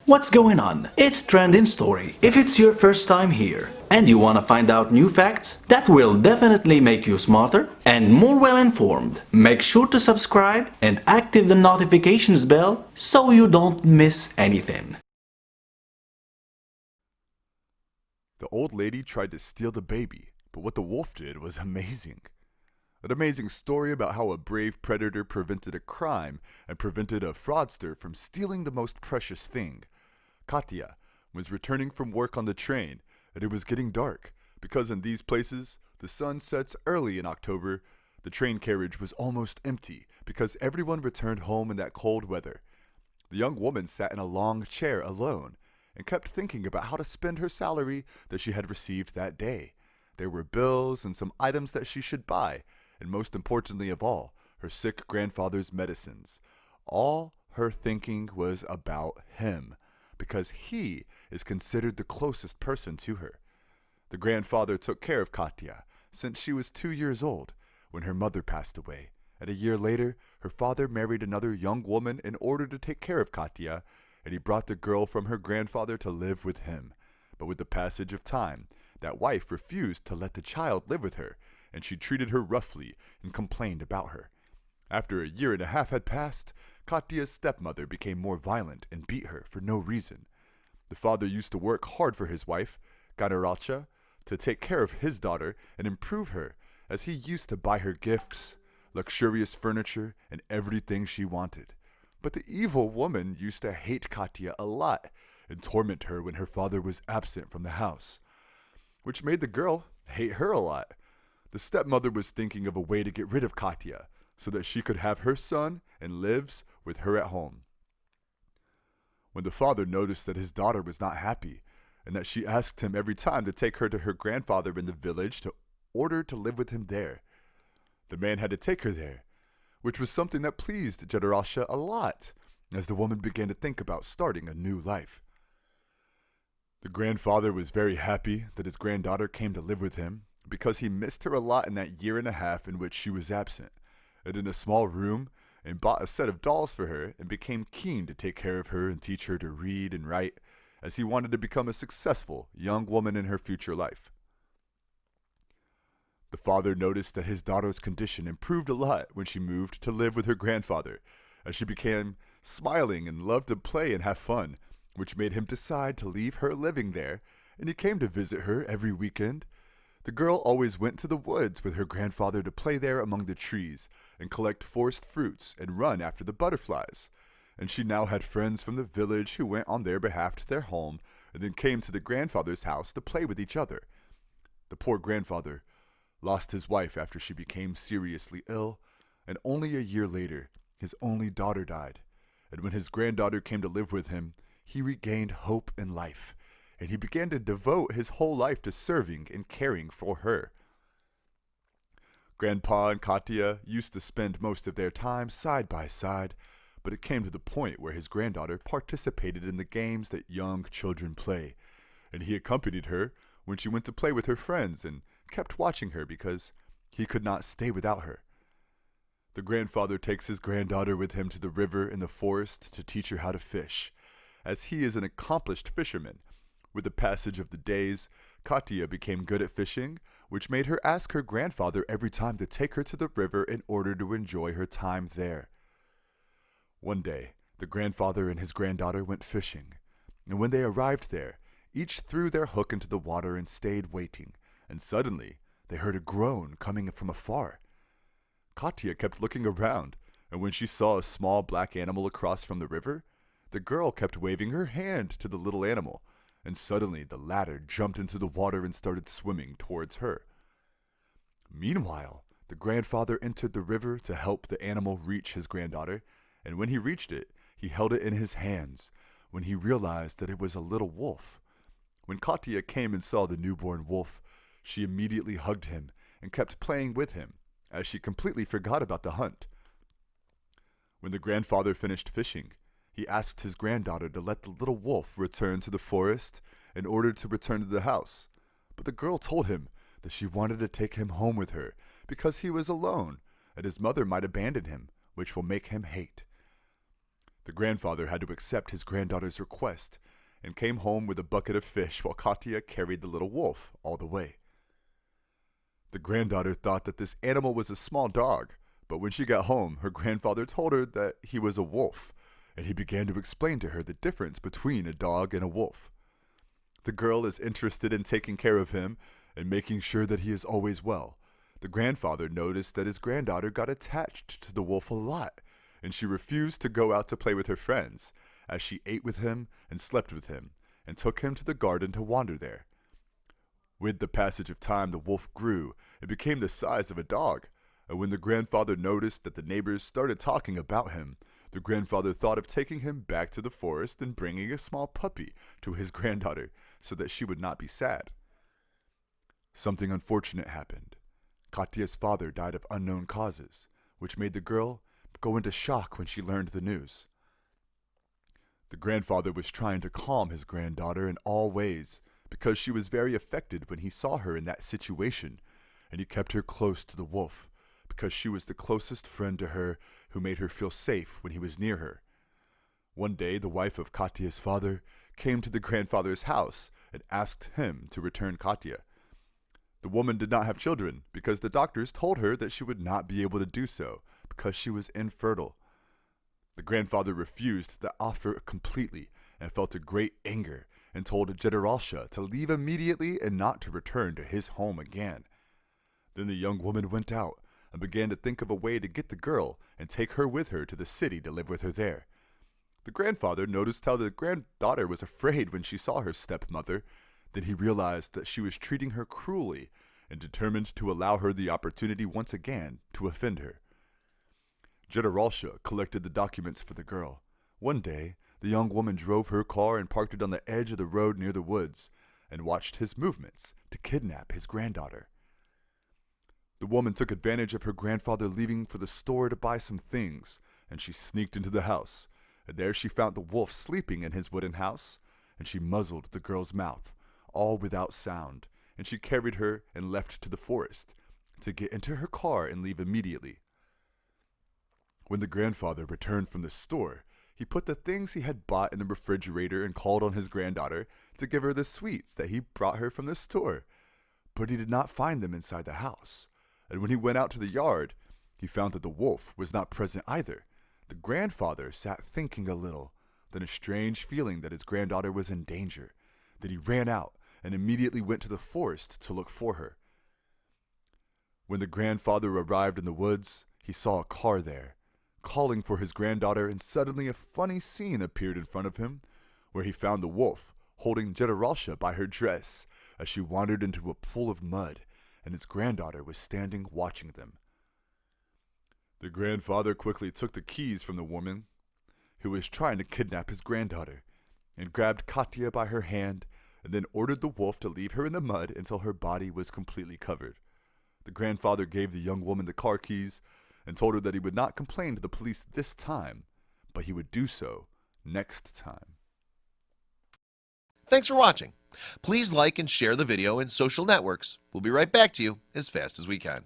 What's going on? It's Trending Story. If it's your first time here and you want to find out new facts that will definitely make you smarter and more well informed, make sure to subscribe and active the notifications bell so you don't miss anything. The old lady tried to steal the baby, but what the wolf did was amazing. An amazing story about how a brave predator prevented a crime and prevented a fraudster from stealing the most precious thing. Katya was returning from work on the train, and it was getting dark, because in these places, the sun sets early in October. The train carriage was almost empty, because everyone returned home in that cold weather. The young woman sat in a long chair alone, and kept thinking about how to spend her salary that she had received that day. There were bills and some items that she should buy, and most importantly of all, her sick grandfather's medicines. All her thinking was about him, because he is considered the closest person to her. The grandfather took care of Katya since she was 2 years old when her mother passed away, and a year later, her father married another young woman in order to take care of Katya, and he brought the girl from her grandfather to live with him. But with the passage of time, that wife refused to let the child live with her, and she treated her roughly and complained about her. After a year and a half had passed, Katya's stepmother became more violent and beat her for no reason. The father used to work hard for his wife, Ganaracha, to take care of his daughter and improve her, as he used to buy her gifts, luxurious furniture, and everything she wanted. But the evil woman used to hate Katya a lot and torment her when her father was absent from the house, which made the girl hate her a lot. The stepmother was thinking of a way to get rid of Katya so that she could have her son and lives with her at home. When the father noticed that his daughter was not happy and that she asked him every time to take her to her grandfather in the village to order to live with him there, the man had to take her there, which was something that pleased Generasha a lot, as the woman began to think about starting a new life. The grandfather was very happy that his granddaughter came to live with him, because he missed her a lot in that year and a half in which she was absent, and in a small room, and bought a set of dolls for her, and became keen to take care of her and teach her to read and write, as he wanted to become a successful young woman in her future life. The father noticed that his daughter's condition improved a lot when she moved to live with her grandfather, as she became smiling and loved to play and have fun, which made him decide to leave her living there, and he came to visit her every weekend. The girl always went to the woods with her grandfather to play there among the trees and collect forest fruits and run after the butterflies. And she now had friends from the village who went on their behalf to their home and then came to the grandfather's house to play with each other. The poor grandfather lost his wife after she became seriously ill, and only a year later, his only daughter died. And when his granddaughter came to live with him, he regained hope in life, and he began to devote his whole life to serving and caring for her. Grandpa and Katya used to spend most of their time side by side, but it came to the point where his granddaughter participated in the games that young children play, and he accompanied her when she went to play with her friends and kept watching her because he could not stay without her. The grandfather takes his granddaughter with him to the river in the forest to teach her how to fish, as he is an accomplished fisherman. With the passage of the days, Katya became good at fishing, which made her ask her grandfather every time to take her to the river in order to enjoy her time there. One day, the grandfather and his granddaughter went fishing, and when they arrived there, each threw their hook into the water and stayed waiting, and suddenly they heard a groan coming from afar. Katya kept looking around, and when she saw a small black animal across from the river, the girl kept waving her hand to the little animal, and suddenly the latter jumped into the water and started swimming towards her. Meanwhile, the grandfather entered the river to help the animal reach his granddaughter, and when he reached it, he held it in his hands, when he realized that it was a little wolf. When Katya came and saw the newborn wolf, she immediately hugged him and kept playing with him, as she completely forgot about the hunt. When the grandfather finished fishing, he asked his granddaughter to let the little wolf return to the forest in order to return to the house, but the girl told him that she wanted to take him home with her because he was alone and his mother might abandon him, which will make him hate. The grandfather had to accept his granddaughter's request and came home with a bucket of fish while Katya carried the little wolf all the way. The granddaughter thought that this animal was a small dog, but when she got home, her grandfather told her that he was a wolf, and he began to explain to her the difference between a dog and a wolf. The girl is interested in taking care of him and making sure that he is always well. The grandfather noticed that his granddaughter got attached to the wolf a lot, and she refused to go out to play with her friends, as she ate with him and slept with him, and took him to the garden to wander there. With the passage of time, the wolf grew and became the size of a dog, and when the grandfather noticed that the neighbors started talking about him, the grandfather thought of taking him back to the forest and bringing a small puppy to his granddaughter so that she would not be sad. Something unfortunate happened. Katya's father died of unknown causes, which made the girl go into shock when she learned the news. The grandfather was trying to calm his granddaughter in all ways because she was very affected when he saw her in that situation, and he kept her close to the wolf because she was the closest friend to her who made her feel safe when he was near her. One day, the wife of Katya's father came to the grandfather's house and asked him to return Katya. The woman did not have children because the doctors told her that she would not be able to do so because she was infertile. The grandfather refused the offer completely and felt a great anger and told Generalsha to leave immediately and not to return to his home again. Then the young woman went out and began to think of a way to get the girl and take her with her to the city to live with her there. The grandfather noticed how the granddaughter was afraid when she saw her stepmother. Then he realized that she was treating her cruelly and determined to allow her the opportunity once again to offend her. Generalsha collected the documents for the girl. One day, the young woman drove her car and parked it on the edge of the road near the woods and watched his movements to kidnap his granddaughter. The woman took advantage of her grandfather leaving for the store to buy some things, and she sneaked into the house, and there she found the wolf sleeping in his wooden house, and she muzzled the girl's mouth, all without sound, and she carried her and left to the forest to get into her car and leave immediately. When the grandfather returned from the store, he put the things he had bought in the refrigerator and called on his granddaughter to give her the sweets that he brought her from the store. But he did not find them inside the house, and when he went out to the yard, he found that the wolf was not present either. The grandfather sat thinking a little, then a strange feeling that his granddaughter was in danger. Then he ran out and immediately went to the forest to look for her. When the grandfather arrived in the woods, he saw a car there, calling for his granddaughter, and suddenly a funny scene appeared in front of him, where he found the wolf holding Generalsha by her dress as she wandered into a pool of mud, and his granddaughter was standing watching them. The grandfather quickly took the keys from the woman who was trying to kidnap his granddaughter, and grabbed Katya by her hand, and then ordered the wolf to leave her in the mud until her body was completely covered. The grandfather gave the young woman the car keys and told her that he would not complain to the police this time, but he would do so next time. Thanks for watching. Please like and share the video in social networks. We'll be right back to you as fast as we can.